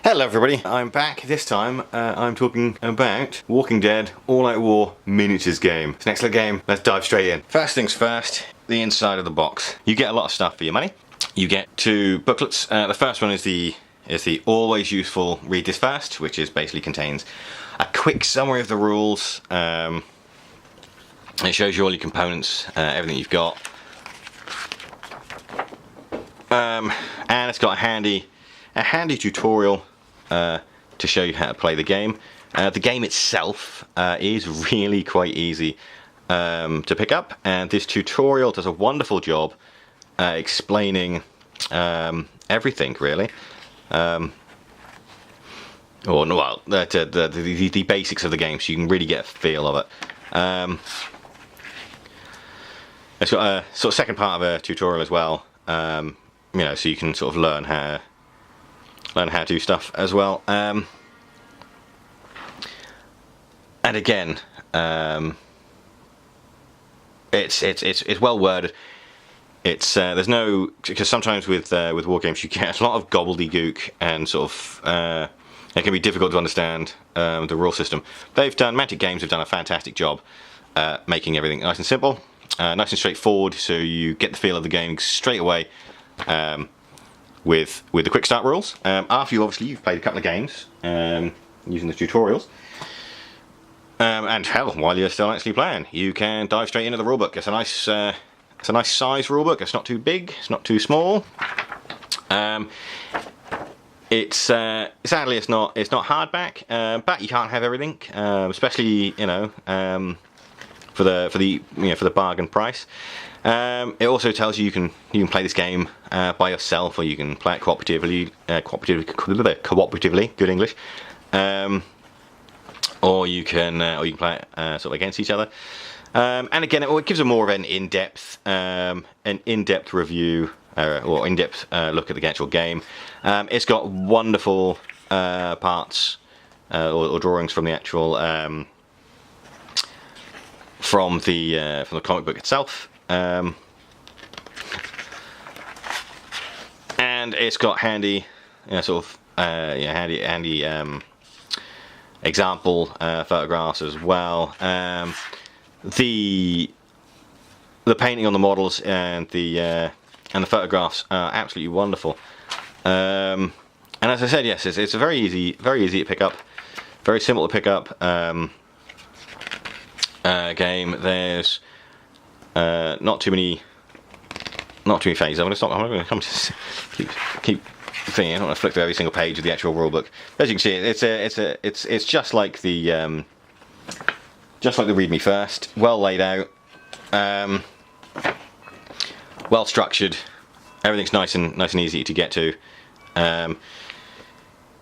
Hello everybody, I'm back. This time I'm talking about Walking Dead All-Out War Miniatures game. It's an excellent game, let's dive straight in. First things first, the inside of the box. You get a lot of stuff for your money. You get two booklets. The first one is the always useful Read This First, which basically contains a quick summary of the rules. It shows you all your components, everything you've got. And it's got a handy tutorial to show you how to play the game. The game itself is really quite easy to pick up, and this tutorial does a wonderful job explaining everything really. The basics of the game, so you can really get a feel of it. It's got a sort of second part of a tutorial as well, you know, so you can sort of learn how to do stuff as well. And again, it's well worded. There's no, because sometimes with war games you get a lot of gobbledygook and sort of it can be difficult to understand the rule system. Mantic Games have done a fantastic job making everything nice and simple, nice and straightforward, so you get the feel of the game straight away. With the quick start rules. After you've played a couple of games using the tutorials, and hell, while you're still actually playing, you can dive straight into the rulebook. It's a nice size rulebook. It's not too big, it's not too small. Sadly, it's not hardback, but you can't have everything, especially for the bargain price. It also tells you you can play this game by yourself, or you can play it cooperatively, good English, or you can play it sort of against each other. And again, it gives a more of an in-depth review or in-depth look at the actual game. It's got wonderful parts or drawings from the actual from the comic book itself. And it's got handy, handy example photographs as well. The painting on the models and the photographs are absolutely wonderful. And as I said, yes, it's a very easy to pick up, very simple to pick up game. There's not too many phases. I'm going to keep thinking. I don't want to flick through every single page of the actual rulebook. As you can see, it's just like the Read Me First. Well laid out, well structured. Everything's nice and easy to get to. And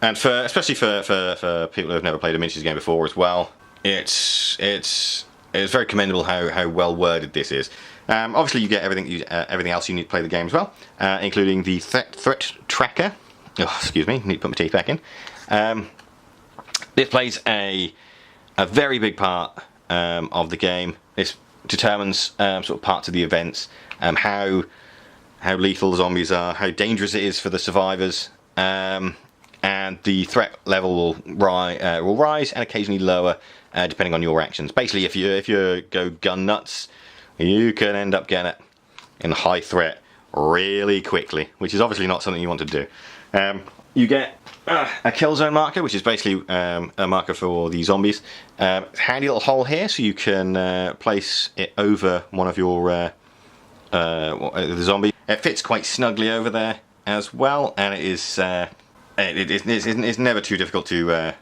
especially for people who have never played a miniatures game before as well, it's very commendable how well worded this is. Obviously, you get everything else you need to play the game as well, including the threat tracker. Oh, excuse me, need to put my teeth back in. This plays a very big part of the game. This determines sort of parts of the events, how lethal zombies are, how dangerous it is for the survivors, and the threat level will rise and occasionally lower. Depending on your actions. Basically, if you go gun nuts, you can end up getting it in high threat really quickly, which is obviously not something you want to do. You get a kill zone marker, which is basically a marker for the zombies. Handy little hole here, so you can place it over one of your the zombies. It fits quite snugly over there as well, and it's never too difficult to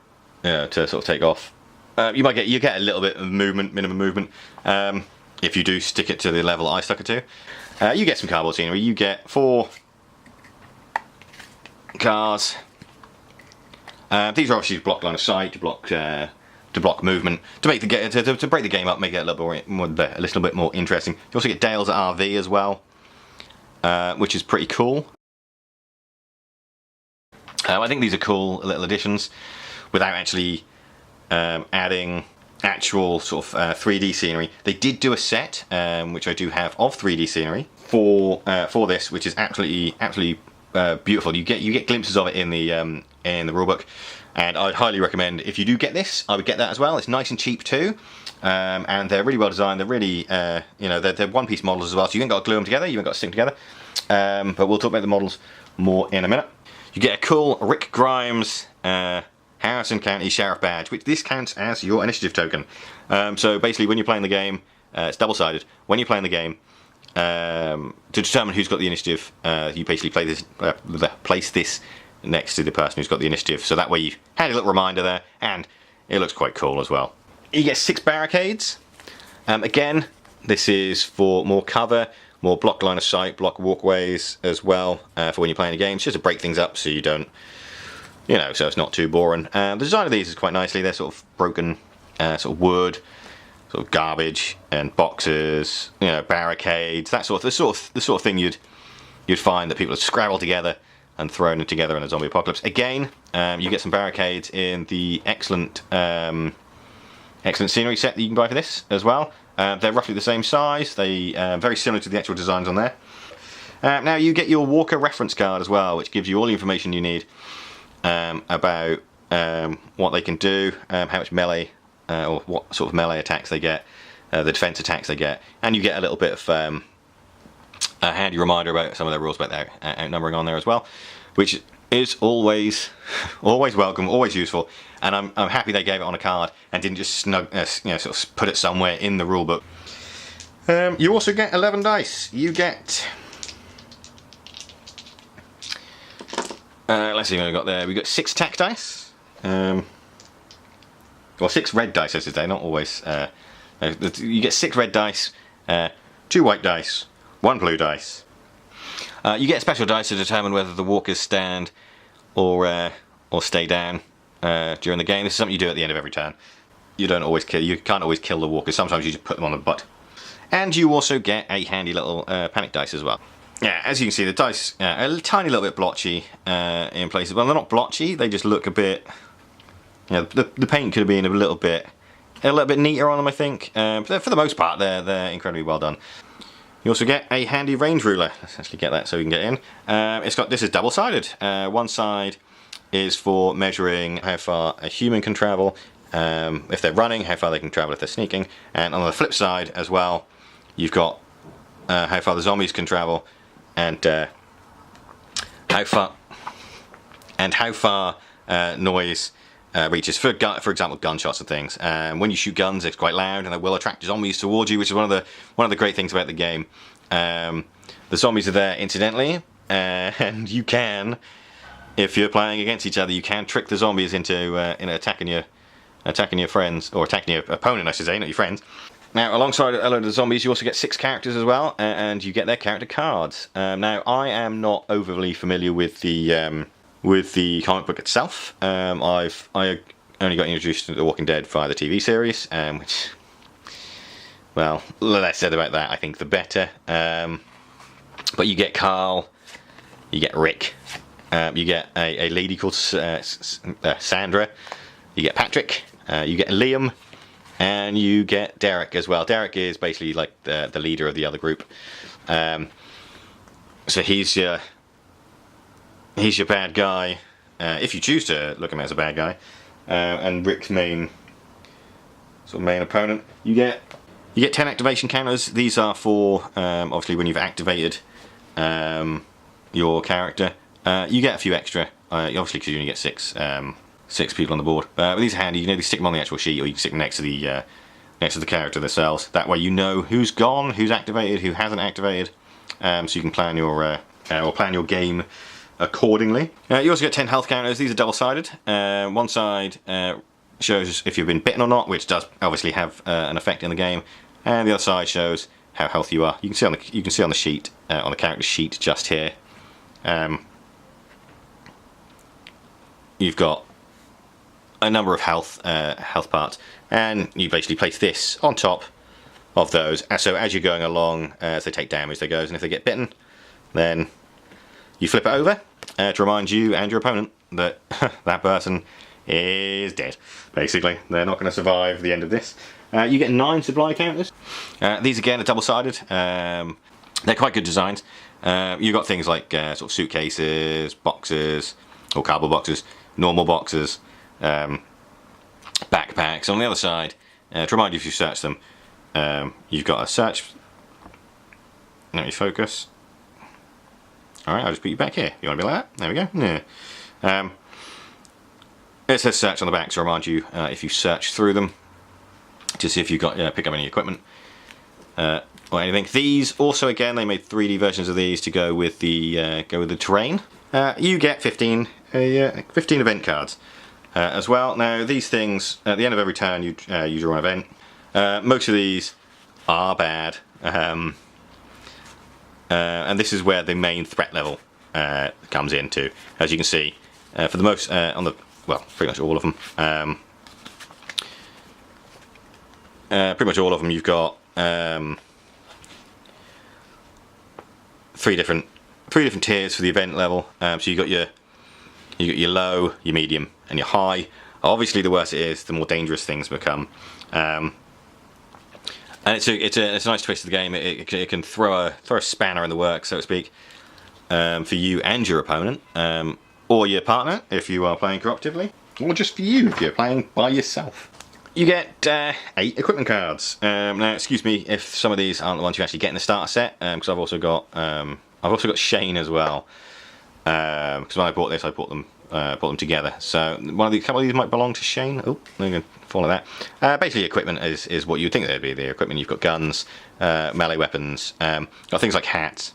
sort of take off. You get a little bit of movement, minimum movement, if you do stick it to the level I stuck it to. You get some cardboard scenery. You get 4 cars. These are obviously to block line of sight, to block movement, to make to break the game up, make it a little bit more interesting. You also get Dale's RV as well, which is pretty cool. I think these are cool little additions without actually adding actual sort of 3D scenery. They did do a set, which I do have, of 3D scenery for this, which is absolutely beautiful. You get glimpses of it in the rulebook, and I'd highly recommend, if you do get this, I would get that as well. It's nice and cheap too, and they're really well designed. They're really you know, they're one-piece models as well, so you ain't got to glue them together, you ain't got to stick them together. But we'll talk about the models more in a minute. You get a cool Rick Grimes Harrison County Sheriff badge, which this counts as your initiative token. So basically, when you're playing the game, it's double-sided. When you're playing the game, to determine who's got the initiative, you basically place this next to the person who's got the initiative. So that way you had a little reminder there, and it looks quite cool as well. You get 6 barricades. Again, this is for more cover, more block line of sight, block walkways as well, for when you're playing a game. It's just to break things up so you don't, you know, so it's not too boring. The design of these is quite nicely. They're sort of broken, sort of wood, sort of garbage and boxes, you know, barricades, that sort of the sort of thing you'd find that people have scrabbled together and thrown it together in a zombie apocalypse. Again, you get some barricades in the excellent scenery set that you can buy for this as well. They're roughly the same size. They very similar to the actual designs on there. Now you get your Walker reference card as well, which gives you all the information you need about what they can do, how much melee or what sort of melee attacks they get, the defense attacks they get, and you get a little bit of a handy reminder about some of their rules about their outnumbering on there as well, which is always welcome, always useful, and I'm happy they gave it on a card and didn't just you know, sort of put it somewhere in the rulebook. You also get 11 dice. You get let's see what we got there. We got 6 attack dice. Well, 6 red dice, I should say, not always. You get 6 red dice, 2 white dice, 1 blue dice. You get special dice to determine whether the walkers stand or stay down during the game. This is something you do at the end of every turn. You don't always kill. You can't always kill the walkers. Sometimes you just put them on the butt. And you also get a handy little panic dice as well. Yeah, as you can see, the dice are a tiny little bit blotchy in places. Well, they're not blotchy. They just look a bit. You know, the paint could have been a little bit neater on them, I think. But for the most part, they're incredibly well done. You also get a handy range ruler. Let's actually get that so we can get in. This is double-sided. One side is for measuring how far a human can travel, if they're running, how far they can travel if they're sneaking, and on the flip side as well, you've got how far the zombies can travel, and how far noise reaches. For example, gunshots and things. When you shoot guns, it's quite loud, and it will attract zombies towards you, which is one of the great things about the game. The zombies are there incidentally, and you can, if you're playing against each other, you can trick the zombies into attacking your friends, or attacking your opponent, I should say, not your friends. Now, alongside a load of the zombies, you also get 6 characters as well, and you get their character cards. Now, I am not overly familiar with the comic book itself. I only got introduced to The Walking Dead via the TV series, which, well, the less said about that, I think, the better. But you get Carl, you get Rick, you get a lady called Sandra, you get Patrick, you get Liam, and you get Derek as well. Derek is basically like the leader of the other group. So he's your bad guy, if you choose to look at him as a bad guy, and Rick's main opponent. You get 10 activation counters. These are for obviously when you've activated your character. You get a few extra, obviously because you only get 6 people on the board. But these are handy. You can either stick them on the actual sheet, or you can stick them next to the character themselves. That way you know who's gone, who's activated, who hasn't activated, so you can plan your game accordingly. You also get 10 health counters. These are double-sided. One side shows if you've been bitten or not, which does obviously have an effect in the game, and the other side shows how healthy you are. You can see on the sheet, on the character sheet just here. You've got a number of health parts, and you basically place this on top of those. And so as you're going along, as they take damage, they goes, and if they get bitten, then you flip it over to remind you and your opponent that that person is dead. Basically, they're not going to survive the end of this. You get 9 supply counters. These again are double-sided. They're quite good designs. You've got things like sort of suitcases, boxes, or cardboard boxes, normal boxes, backpacks. On the other side, to remind you if you search them, you've got a search. Let me focus. Alright, I'll just put you back here. You want to be like that? There we go. Yeah. It says search on the back to remind you if you search through them to see if you've got pick up any equipment or anything. These also, again, they made 3D versions of these to go with the terrain. You get 15 event cards as well. Now these things, at the end of every turn, you draw an event. Most of these are bad. And this is where the main threat level comes into. As you can see, for the most, pretty much all of them. Pretty much all of them, you've got 3 different tiers for the event level. So you got your low, your medium, and your high. Obviously, the worse it is, the more dangerous things become. And it's a nice twist to the game. It can throw a spanner in the works, so to speak, for you and your opponent, or your partner if you are playing cooperatively, or just for you if you're playing by yourself. You get 8 equipment cards. Now, excuse me if some of these aren't the ones you actually get in the starter set, because I've also got Shane as well. Because when I bought this, I bought them together. So a couple of these might belong to Shane. Oh, I'm going to follow that. Basically, equipment is what you'd think they'd be. The equipment, you've got guns, melee weapons, got things like hats,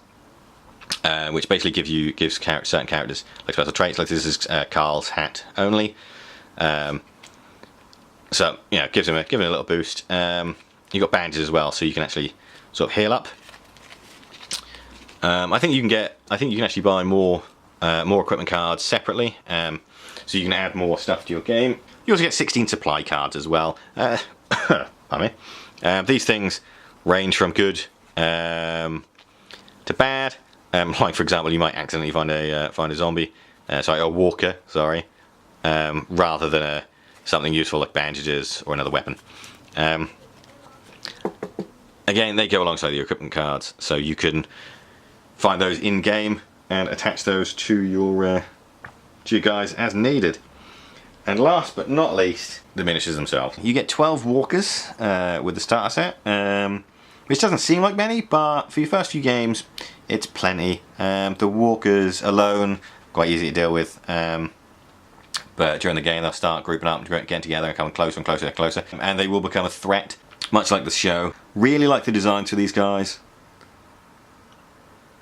which basically gives certain characters like special traits. Like this is Carl's hat only. So gives him a little boost. You've got bandages as well, so you can actually sort of heal up. I think you can actually buy more equipment cards separately, so you can add more stuff to your game. You also get 16 supply cards as well. Pardon me. These things range from good to bad. Like for example, you might accidentally find a zombie, a walker, sorry, rather than something useful like bandages or another weapon. Again, they go alongside your equipment cards, so you can find those in game and attach those to your guys as needed. And last but not least, the miniatures themselves. You get 12 walkers with the starter set, which doesn't seem like many, but for your first few games, it's plenty. The walkers alone, quite easy to deal with, but during the game they'll start grouping up, getting together and coming closer and closer and closer, and they will become a threat, much like the show. Really like the designs for these guys.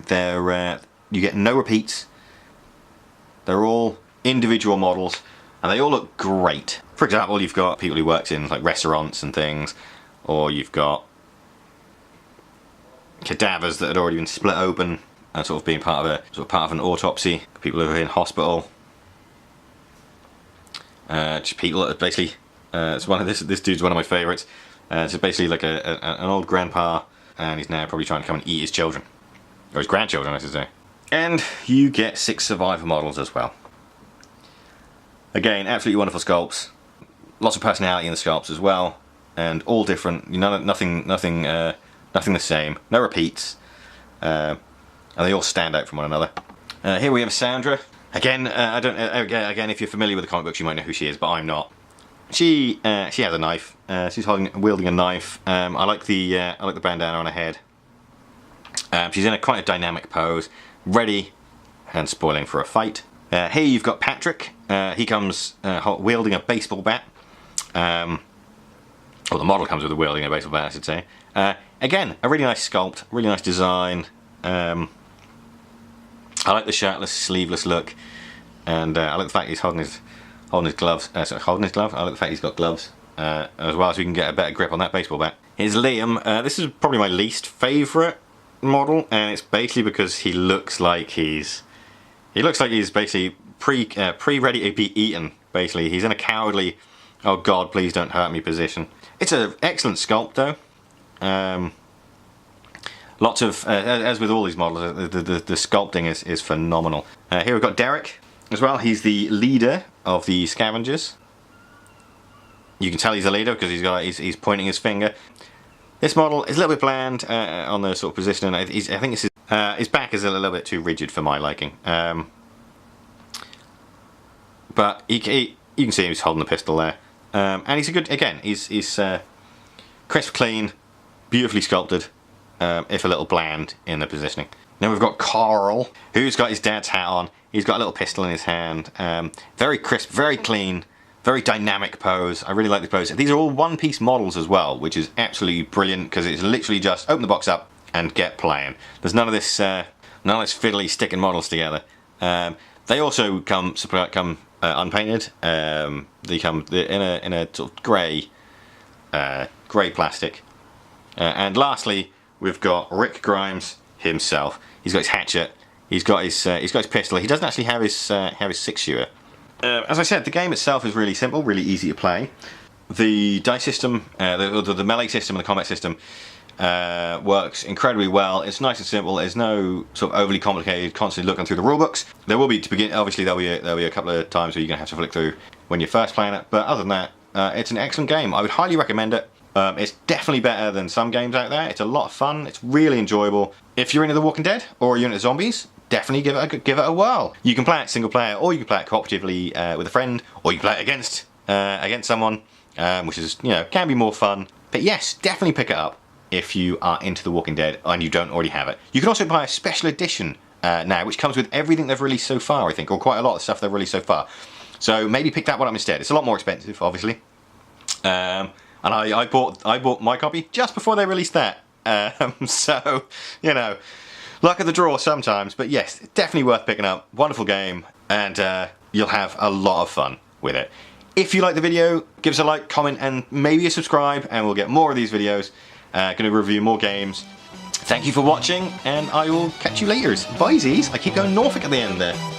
They're you get no repeats. They're all individual models, and they all look great. For example, you've got people who worked in like restaurants and things, or you've got cadavers that had already been split open and sort of being part of an autopsy. People who are in hospital. Just people that are basically. This dude's one of my favourites. It's basically like an old grandpa, and he's now probably trying to come and eat his children. Or his grandchildren, I should say. And you get 6 survivor models as well. Again, absolutely wonderful sculpts. Lots of personality in the sculpts as well, and all different. Nothing the same. No repeats, and they all stand out from one another. Here we have Sandra. Again, again, if you're familiar with the comic books, you might know who she is, but I'm not. She has a knife. She's wielding a knife. I like the bandana on her head. She's in quite a dynamic pose, ready and spoiling for a fight. Here you've got Patrick. He comes wielding a baseball bat. Or the model comes with wielding a baseball bat, I should say. Again, a really nice sculpt, really nice design. I like the shirtless, sleeveless look, and I like the fact he's holding his gloves. Holding his glove. I like the fact he's got gloves as well, so we can get a better grip on that baseball bat. Here's Liam. This is probably my least favourite model, and it's basically because he looks like he's basically pre-ready to be eaten. Basically, he's in a cowardly, oh god, please don't hurt me position. It's an excellent sculpt though. Lots of, as with all these models, the sculpting is phenomenal. Here we've got Derek as well. He's the leader of the scavengers. You can tell he's the leader because he's pointing his finger. This model is a little bit bland on the sort of positioning. I think this is His back is a little bit too rigid for my liking. But you can see he's holding the pistol there. And he's a good, again, he's crisp, clean, beautifully sculpted, if a little bland in the positioning. Then we've got Carl, who's got his dad's hat on. He's got a little pistol in his hand. Very crisp, very clean, very dynamic pose. I really like the pose. These are all one-piece models as well, which is absolutely brilliant because it's literally just open the box up and get playing. There's none of this fiddly sticking models together. They also come unpainted. They come in a sort of grey plastic. And lastly, we've got Rick Grimes himself. He's got his hatchet. He's got his pistol. He doesn't actually have his 6-shooter. As I said, the game itself is really simple, really easy to play. The dice system, the melee system, and the combat system works incredibly well. It's nice and simple. There's no sort of overly complicated, constantly looking through the rulebooks. There will be to begin. Obviously, there'll be a couple of times where you're gonna have to flick through when you're first playing it. But other than that, it's an excellent game. I would highly recommend it. It's definitely better than some games out there. It's a lot of fun. It's really enjoyable. If you're into The Walking Dead or you're into zombies, definitely give it a whirl. You can play it single player, or you can play it cooperatively with a friend, or you can play it against someone, which is, you know, can be more fun. But yes, definitely pick it up if you are into The Walking Dead and you don't already have it. You can also buy a special edition now, which comes with everything they've released so far, I think, or quite a lot of stuff they've released so far. So maybe pick that one up instead. It's a lot more expensive, obviously. And I bought my copy just before they released that. So, you know, luck of the draw sometimes. But yes, definitely worth picking up. Wonderful game, and you'll have a lot of fun with it. If you like the video, give us a like, comment, and maybe a subscribe, and we'll get more of these videos. Going to review more games. Thank you for watching, and I will catch you later. Bye, Z's. I keep going Norfolk at the end there.